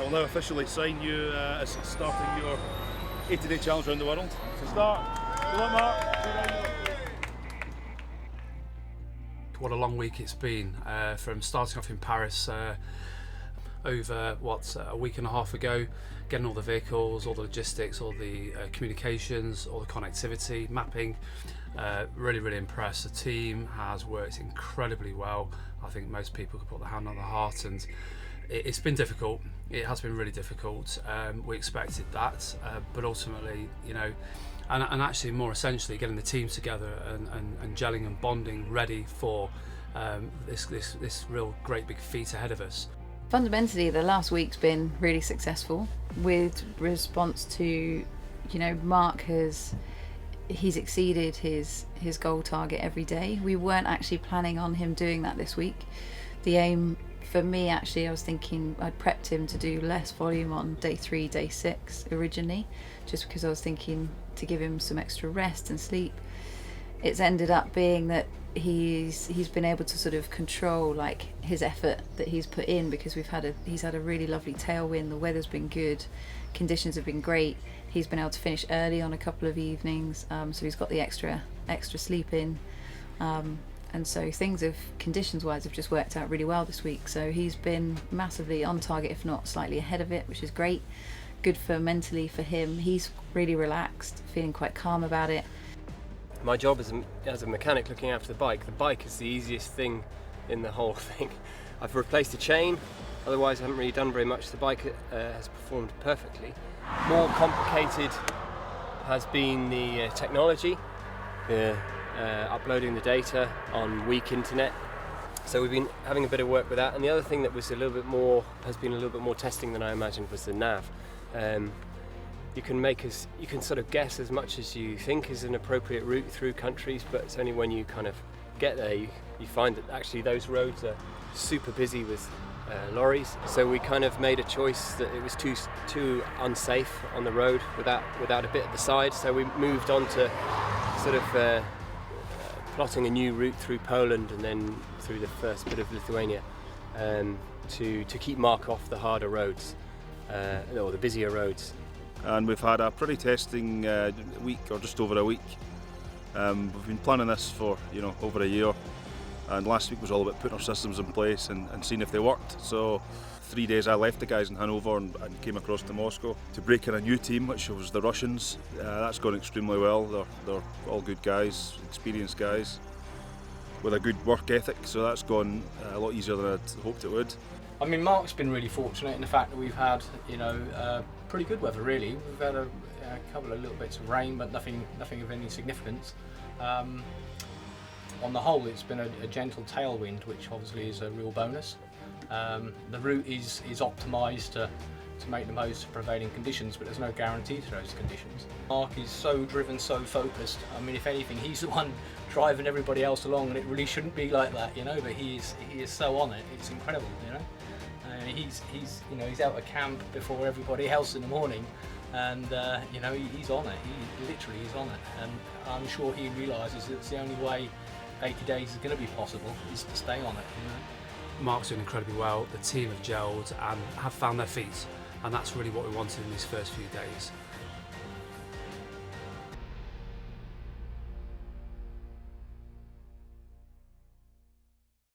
I will now officially sign you as starting your 80-day challenge around the world. So start. Good luck, Mark. What a long week it's been, from starting off in Paris over a week and a half ago, getting all the vehicles, all the logistics, all the communications, all the connectivity, mapping. Really impressed. The team has worked incredibly well. I think most people could put their hand on the heart, and it's been difficult. It has been really difficult. We expected that, but ultimately, you know, and actually more essentially getting the teams together and gelling and bonding, ready for this real great big feat ahead of us. Fundamentally, the last week's been really successful with response to, you know, Mark he's exceeded his goal target every day. We weren't actually planning on him doing that this week. The aim for me, actually, I was thinking I'd prepped him to do less volume on day 3, day 6 originally, just because I was thinking to give him some extra rest and sleep. It's ended up being that he's been able to sort of control like his effort that he's put in, because he's had a really lovely tailwind. The weather's been good, conditions have been great. He's been able to finish early on a couple of evenings, so he's got the extra sleep in, and so things have conditions wise have just worked out really well this week. So he's been massively on target, if not slightly ahead of it, which is great. Good for mentally for him. He's really relaxed, feeling quite calm about it. My job as a mechanic looking after the bike is the easiest thing in the whole thing. I've replaced a chain, otherwise I haven't really done very much. The bike has performed perfectly. More complicated has been the technology, uploading the data on weak internet. So we've been having a bit of work with that. And the other thing that was has been a little bit more testing than I imagined was the nav. You can sort of guess as much as you think is an appropriate route through countries, but it's only when you kind of get there you find that actually those roads are super busy with lorries. So we kind of made a choice that it was too unsafe on the road without a bit at the side. So we moved on to sort of plotting a new route through Poland and then through the first bit of Lithuania, to keep Mark off the harder roads, or the busier roads. And we've had a pretty testing week, or just over a week. We've been planning this for over a year, and last week was all about putting our systems in place and seeing if they worked. So 3 days I left the guys in Hanover and came across to Moscow to break in a new team, which was the Russians. That's gone extremely well. They're all good guys, experienced guys with a good work ethic, so that's gone a lot easier than I'd hoped it would. I mean, Mark's been really fortunate in the fact that we've had, pretty good weather really. We've had a couple of little bits of rain, but nothing of any significance. On the whole, it's been a gentle tailwind, which obviously is a real bonus. The route is optimised to make the most of prevailing conditions, but there's no guarantee to those conditions. Mark is so driven, so focused. I mean, if anything, he's the one driving everybody else along, and it really shouldn't be like that, but he is so on it. It's incredible, He's out of camp before everybody else in the morning, and he's on it. He literally is on it, and I'm sure he realises that it's the only way 80 days is going to be possible is to stay on it. Mark's doing incredibly well. The team have gelled and have found their feet, and that's really what we wanted in these first few days.